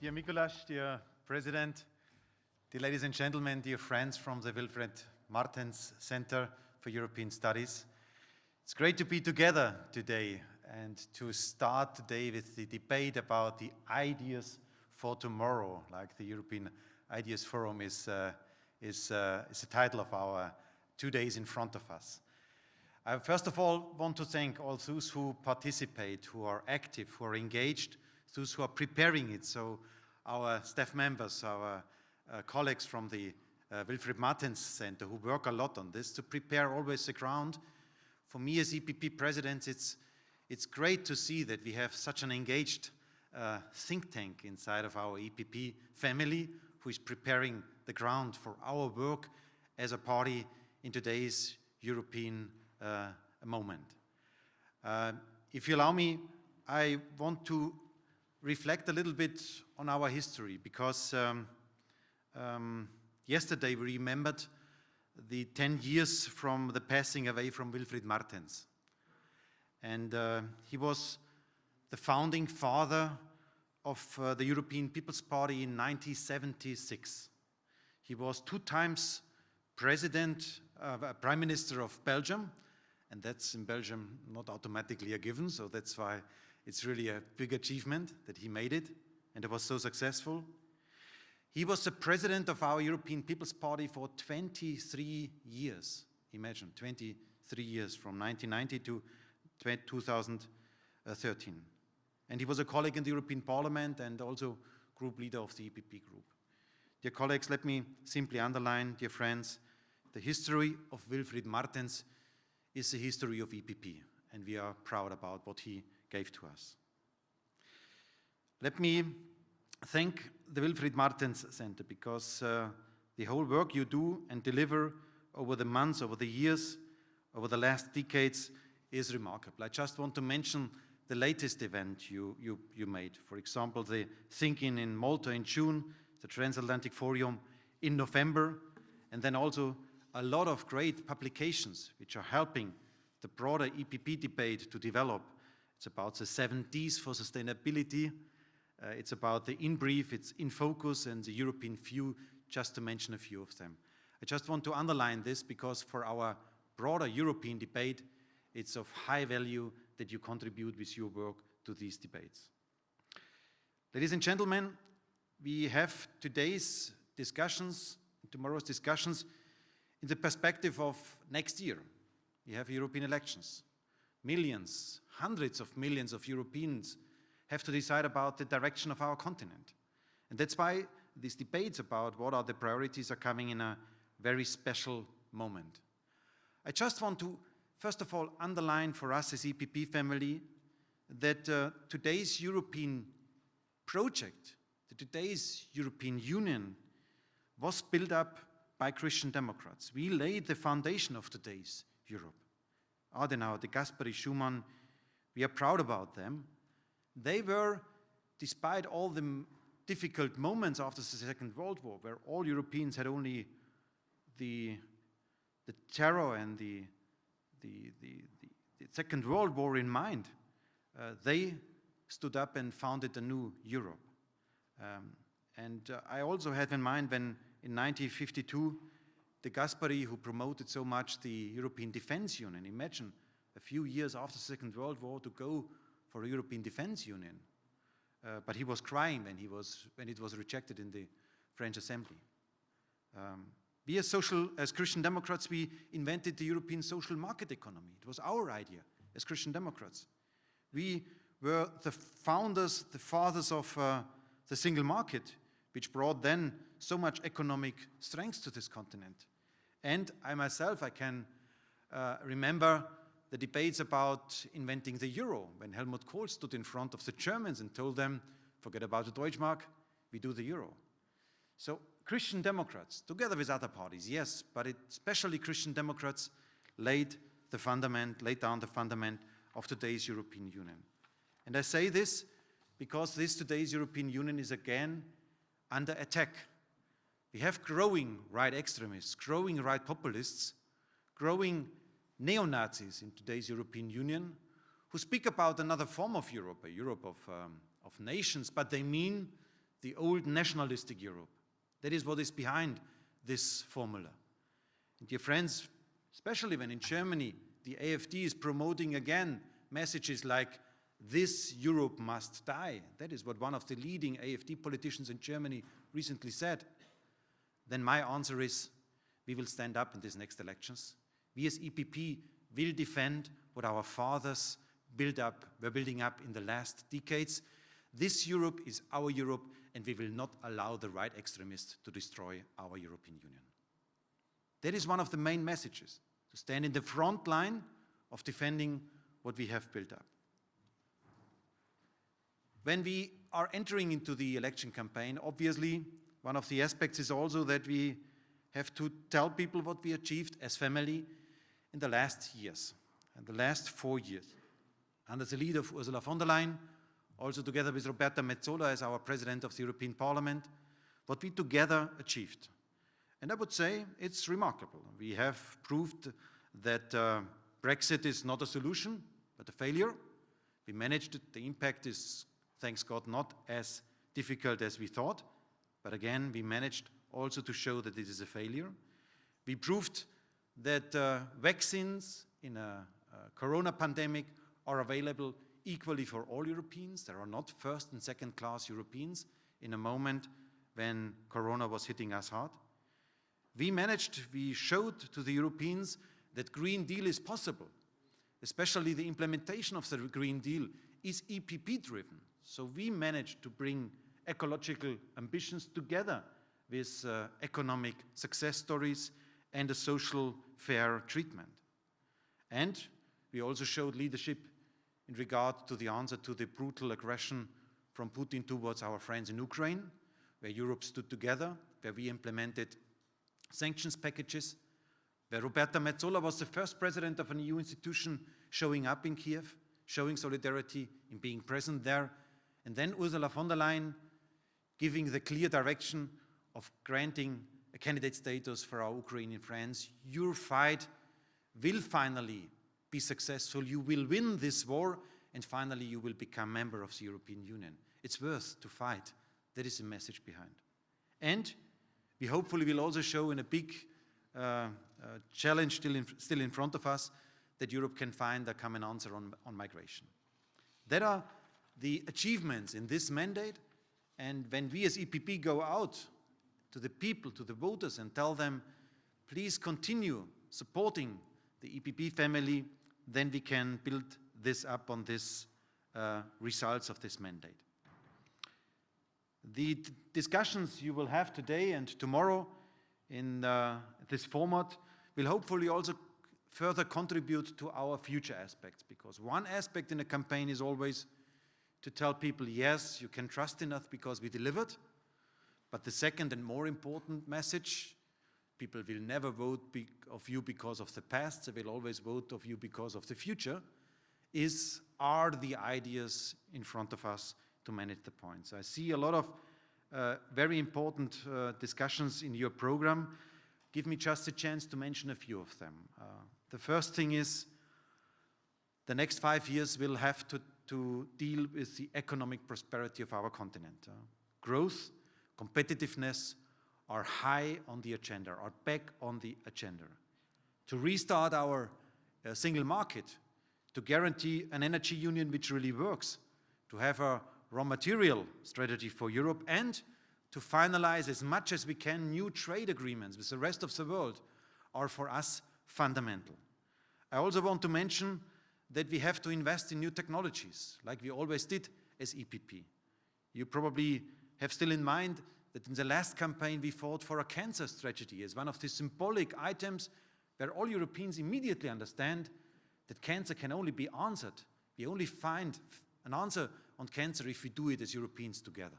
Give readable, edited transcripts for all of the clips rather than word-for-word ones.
Dear Mikuláš, dear President, dear ladies and gentlemen, dear friends from the Wilfried Martens Center for European Studies. It's great to be together today and to start today with the debate about the ideas for tomorrow, like the European Ideas Forum is the title of our 2 days in front of us. I first of all want to thank all those who participate, who are active, who are engaged, those who are preparing it. So our staff members, our colleagues from the Wilfried Martens Center who work a lot on this to prepare always the ground. For me as EPP president, it's great to see that we have such an engaged think tank inside of our EPP family who is preparing the ground for our work as a party in today's European moment. If you allow me, I want to reflect a little bit on our history because yesterday we remembered the 10 years from the passing away from Wilfried Martens. And he was the founding father of the European People's Party in 1976. He was 2 times Prime Minister of Belgium, and that's in Belgium not automatically a given, so that's why it's really a big achievement that he made it, and it was so successful. He was the president of our European People's Party for 23 years. Imagine, 23 years from 1990 to 2013. And he was a colleague in the European Parliament and also group leader of the EPP group. Dear colleagues, let me simply underline, dear friends, the history of Wilfried Martens is the history of EPP, and we are proud about what he gave to us. Let me thank the Wilfried Martens Center because the whole work you do and deliver over the months, over the years, over the last decades is remarkable. I just want to mention the latest event you made. For example, the Think-In in Malta in June, the Transatlantic Forum in November, and then also a lot of great publications which are helping the broader EPP debate to develop. It's about the 7 Ds for sustainability. It's about the In Brief, it's In Focus, and the European View, just to mention a few of them. I just want to underline this because for our broader European debate, it's of high value that you contribute with your work to these debates. Ladies and gentlemen, we have today's discussions, tomorrow's discussions, in the perspective of next year. We have European elections. Millions, hundreds of millions of Europeans have to decide about the direction of our continent. And that's why these debates about what are the priorities are coming in a very special moment. I just want to, first of all, underline for us as EPP family that today's European project, today's European Union was built up by Christian Democrats. We laid the foundation of today's Europe. Adenauer, the Gasperi, Schuman, we are proud about them. They were, despite all the difficult moments after the Second World War, where all Europeans had only the terror and the Second World War in mind, they stood up and founded a new Europe. I also had in mind when in 1952, the Gasperi who promoted so much the European Defense Union. Imagine a few years after the Second World War to go for a European Defense Union. But he was crying when it was rejected in the French Assembly. We as Christian Democrats, we invented the European social market economy. It was our idea as Christian Democrats. We were the founders, the fathers of the single market, which brought then so much economic strength to this continent. And I myself, I can remember the debates about inventing the euro, when Helmut Kohl stood in front of the Germans and told them, forget about the Deutschmark, we do the euro. So Christian Democrats, together with other parties, yes, but especially Christian Democrats laid down the fundament of today's European Union. And I say this because today's European Union is again under attack. We have growing right extremists, growing right populists, growing neo-Nazis in today's European Union who speak about another form of Europe, a Europe of nations, but they mean the old nationalistic Europe. That is what is behind this formula. And dear friends, especially when in Germany the AfD is promoting again messages like, this Europe must die. That is what one of the leading AfD politicians in Germany recently said. Then my answer is, we will stand up in these next elections. We as EPP will defend what our fathers were building up in the last decades. This Europe is our Europe, and we will not allow the right extremists to destroy our European Union. That is one of the main messages, to stand in the front line of defending what we have built up. When we are entering into the election campaign, obviously, one of the aspects is also that we have to tell people what we achieved as family in the last years, and the last 4 years. Under the lead of Ursula von der Leyen, also together with Roberta Metsola as our President of the European Parliament, what we together achieved. And I would say it's remarkable. We have proved that Brexit is not a solution, but a failure. We managed it. The impact is, thanks God, not as difficult as we thought. But again, we managed also to show that it is a failure. We proved that vaccines in a corona pandemic are available equally for all Europeans. There are not first and second class Europeans in a moment when corona was hitting us hard. We showed to the Europeans that Green Deal is possible. Especially the implementation of the Green Deal is EPP driven. So we managed to bring ecological ambitions together with economic success stories and a social fair treatment. And we also showed leadership in regard to the answer to the brutal aggression from Putin towards our friends in Ukraine, where Europe stood together, where we implemented sanctions packages, where Roberta Metsola was the first president of an EU institution showing up in Kiev, showing solidarity in being present there, and then Ursula von der Leyen giving the clear direction of granting a candidate status for our Ukrainian friends. Your fight will finally be successful. You will win this war, and finally you will become member of the European Union. It's worth to fight. That is the message behind. And we hopefully will also show in a big challenge still in front of us that Europe can find a common answer on migration. That are the achievements in this mandate. And when we as EPP go out to the people, to the voters, and tell them, please continue supporting the EPP family, then we can build this up on this results of this mandate. The discussions you will have today and tomorrow in this format will hopefully also further contribute to our future aspects, because one aspect in a campaign is always to tell people, yes, you can trust in us because we delivered. But the second and more important message, people will never vote of you because of the past, they will always vote of you because of the future, are the ideas in front of us to manage the points. I see a lot of very important discussions in your program. Give me just a chance to mention a few of them. The first thing is the next 5 years will have to deal with the economic prosperity of our continent. Growth, competitiveness are high on the agenda, are back on the agenda. To restart our single market, to guarantee an energy union which really works, to have a raw material strategy for Europe, and to finalize as much as we can new trade agreements with the rest of the world are for us fundamental. I also want to mention that we have to invest in new technologies, like we always did as EPP. You probably have still in mind that in the last campaign we fought for a cancer strategy as one of the symbolic items where all Europeans immediately understand that cancer can only be answered. We only find an answer on cancer if we do it as Europeans together.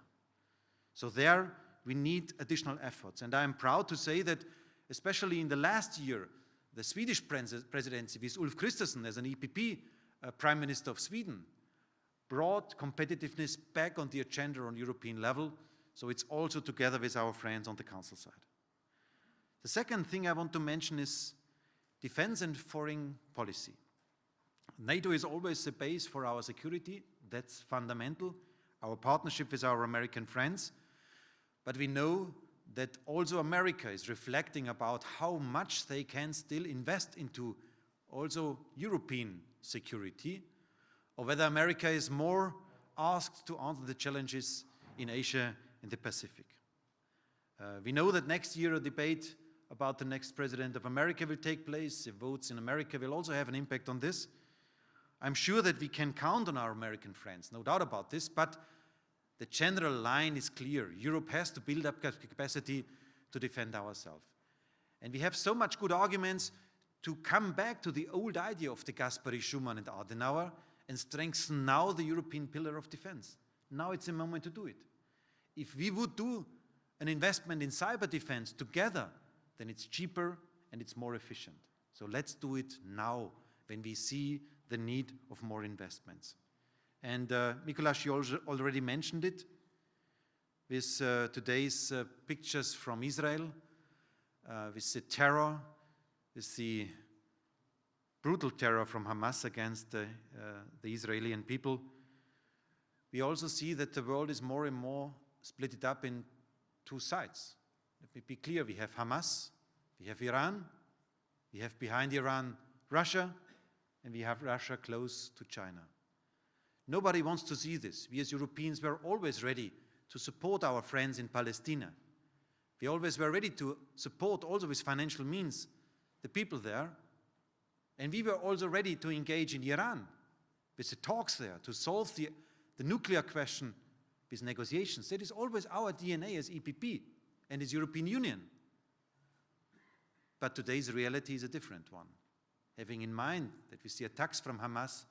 So there we need additional efforts. And I am proud to say that especially in the last year, the Swedish presidency with Ulf Kristersson as an EPP Prime Minister of Sweden brought competitiveness back on the agenda on European level. So it's also together with our friends on the Council side. The second thing I want to mention is defense and foreign policy. NATO is always the base for our security. That's fundamental. Our partnership with our American friends. But we know that also America is reflecting about how much they can still invest into also European security, or whether America is more asked to answer the challenges in Asia and the Pacific. We know that next year a debate about the next president of America will take place. The votes in America will also have an impact on this. I'm sure that we can count on our American friends, no doubt about this, but the general line is clear. Europe has to build up capacity to defend ourselves. And we have so much good arguments to come back to the old idea of the Gasperi, Schuman and Adenauer and strengthen now the European pillar of defense. Now it's a moment to do it. If we would do an investment in cyber defense together, then it's cheaper and it's more efficient. So let's do it now when we see the need of more investments. And Mikolas, you already mentioned it with today's pictures from Israel, with the terror, with the brutal terror from Hamas against the Israeli people. We also see that the world is more and more split up in two sides. Let me be clear, we have Hamas, we have Iran, we have behind Iran Russia, and we have Russia close to China. Nobody wants to see this. We as Europeans were always ready to support our friends in Palestine. We always were ready to support also with financial means the people there. And we were also ready to engage in Iran with the talks there to solve the nuclear question with negotiations. That is always our DNA as EPP and as European Union. But today's reality is a different one. Having in mind that we see attacks from Hamas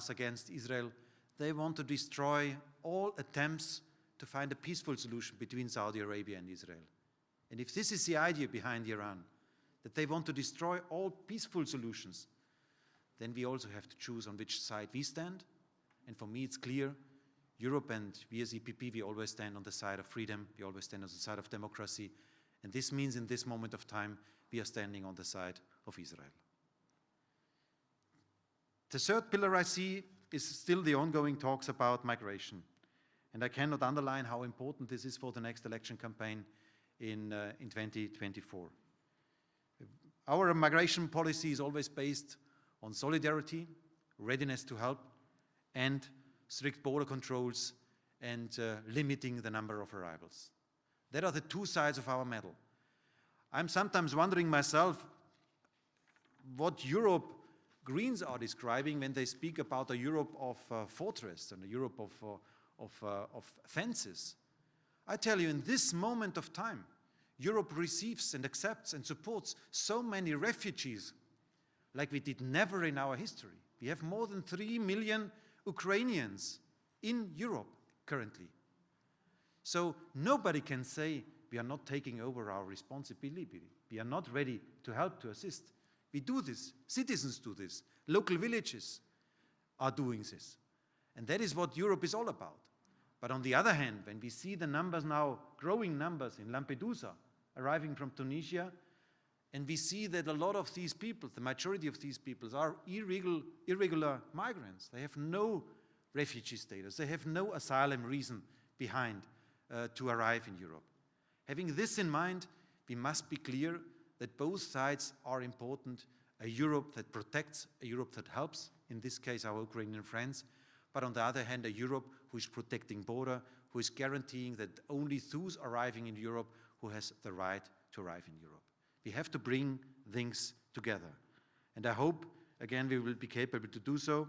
against Israel, they want to destroy all attempts to find a peaceful solution between Saudi Arabia and Israel. And if this is the idea behind Iran, that they want to destroy all peaceful solutions, then we also have to choose on which side we stand. And for me, it's clear, Europe and we as EPP, we always stand on the side of freedom, we always stand on the side of democracy. And this means in this moment of time, we are standing on the side of Israel. The third pillar I see is still the ongoing talks about migration. And I cannot underline how important this is for the next election campaign in 2024. Our migration policy is always based on solidarity, readiness to help, and strict border controls and limiting the number of arrivals. That are the two sides of our medal. I'm sometimes wondering myself what Europe Greens are describing when they speak about a Europe of fortress and a Europe of fences. I tell you, in this moment of time, Europe receives and accepts and supports so many refugees like we did never in our history. We have more than 3 million Ukrainians in Europe currently. So nobody can say we are not taking over our responsibility. We are not ready to help, to assist. We do this. Citizens do this. Local villages are doing this. And that is what Europe is all about. But on the other hand, when we see the numbers now, growing numbers in Lampedusa, arriving from Tunisia, and we see that a lot of these people, the majority of these people, are irregular migrants. They have no refugee status. They have no asylum reason behind to arrive in Europe. Having this in mind, we must be clear that both sides are important. A Europe that protects, a Europe that helps, in this case our Ukrainian friends, but on the other hand, a Europe who is protecting border, who is guaranteeing that only those arriving in Europe who has the right to arrive in Europe. We have to bring things together. And I hope, again, we will be capable to do so.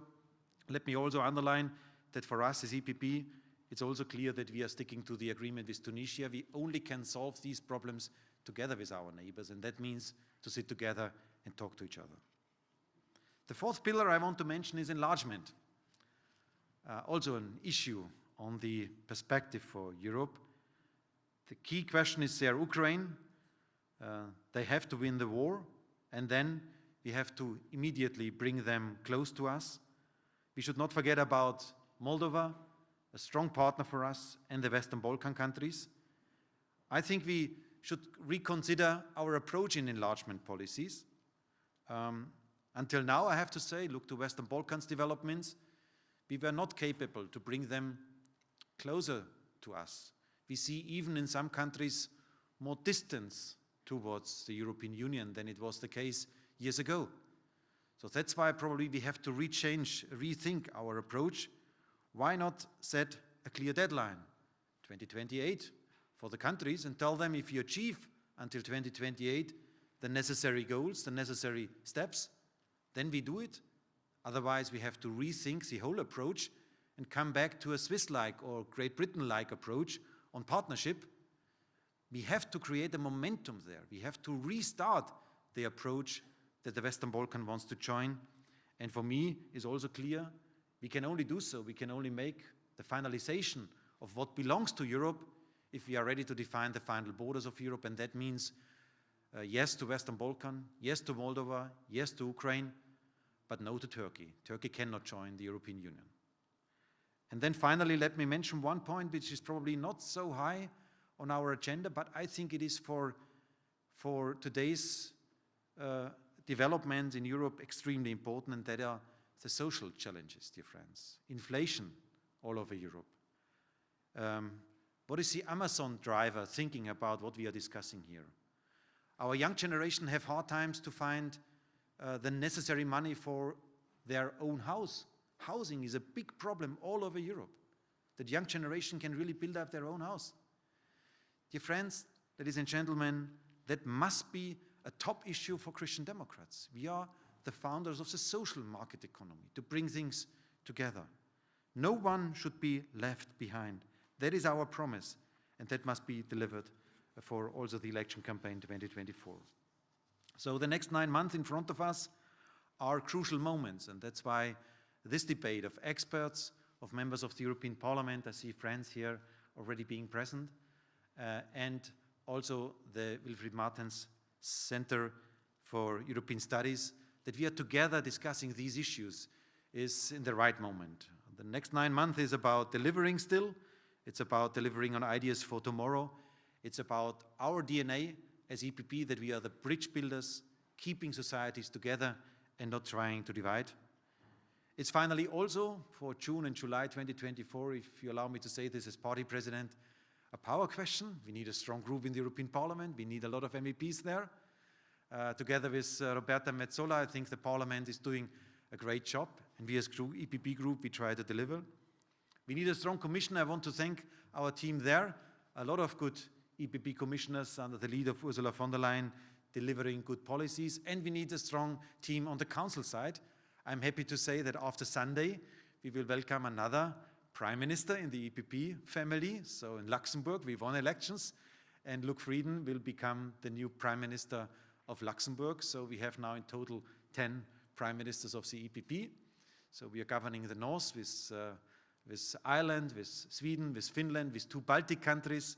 Let me also underline that for us as EPP, it's also clear that we are sticking to the agreement with Tunisia. We only can solve these problems together with our neighbors, and that means to sit together and talk to each other. The fourth pillar I want to mention is enlargement. Also an issue on the perspective for Europe. The key question is there Ukraine. They have to win the war, and then we have to immediately bring them close to us. We should not forget about Moldova, a strong partner for us, and the Western Balkan countries. I think we should reconsider our approach in enlargement policies. Until now, I have to say, look to Western Balkans developments, we were not capable to bring them closer to us. We see even in some countries more distance towards the European Union than it was the case years ago. So that's why probably we have to rethink our approach. Why not set a clear deadline, 2028, for the countries, and tell them if you achieve until 2028 the necessary goals, the necessary steps, then we do it. Otherwise, we have to rethink the whole approach and come back to a Swiss-like or Great Britain-like approach on partnership. We have to create a momentum there. We have to restart the approach that the Western Balkan wants to join. And for me, it's also clear, we can only do so, we can only make the finalization of what belongs to Europe if we are ready to define the final borders of Europe. And that means yes to Western Balkan, yes to Moldova, yes to Ukraine, but no to Turkey. Turkey cannot join the European Union. And then finally, let me mention one point which is probably not so high on our agenda, but I think it is for today's development in Europe extremely important, and that are the social challenges, dear friends. Inflation all over Europe. What is the Amazon driver thinking about what we are discussing here? Our young generation have hard times to find the necessary money for their own house. Housing is a big problem all over Europe, that young generation can really build up their own house. Dear friends, ladies and gentlemen, that must be a top issue for Christian Democrats. We are the founders of the social market economy, to bring things together. No one should be left behind. That is our promise, and that must be delivered for also the election campaign 2024. So the next 9 months in front of us are crucial moments, and that's why this debate of experts, of members of the European Parliament, I see friends here already being present, and also the Wilfried Martens Center for European Studies, that we are together discussing these issues is in the right moment. The next 9 months is about delivering still. It's about delivering on ideas for tomorrow. It's about our DNA as EPP, that we are the bridge builders, keeping societies together and not trying to divide. It's finally also, for June and July 2024, if you allow me to say this as party president, a power question. We need a strong group in the European Parliament. We need a lot of MEPs there. Together with Roberta Metsola, I think the Parliament is doing a great job, and we as EPP group, we try to deliver. We need a strong commission. I want to thank our team there. A lot of good EPP commissioners under the lead of Ursula von der Leyen delivering good policies, and we need a strong team on the council side. I'm happy to say that after Sunday, we will welcome another prime minister in the EPP family. So in Luxembourg, we won elections, and Luc Frieden will become the new prime minister of Luxembourg. So we have now in total 10 prime ministers of the EPP. So we are governing the north with Ireland, with Sweden, with Finland, with 2 Baltic countries.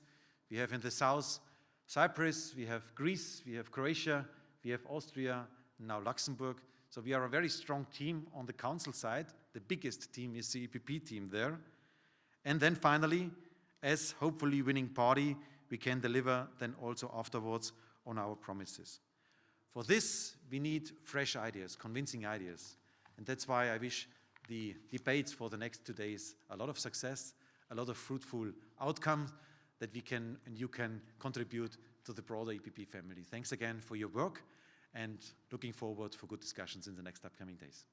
We have in the south Cyprus, we have Greece, we have Croatia, we have Austria, now Luxembourg. So we are a very strong team on the council side. The biggest team is the EPP team there. And then finally, as hopefully winning party, we can deliver then also afterwards on our promises. For this, we need fresh ideas, convincing ideas. And that's why I wish the debates for the next 2 days a lot of success, a lot of fruitful outcomes that we can and you can contribute to the broader EPP family. Thanks again for your work, and looking forward for good discussions in the next upcoming days.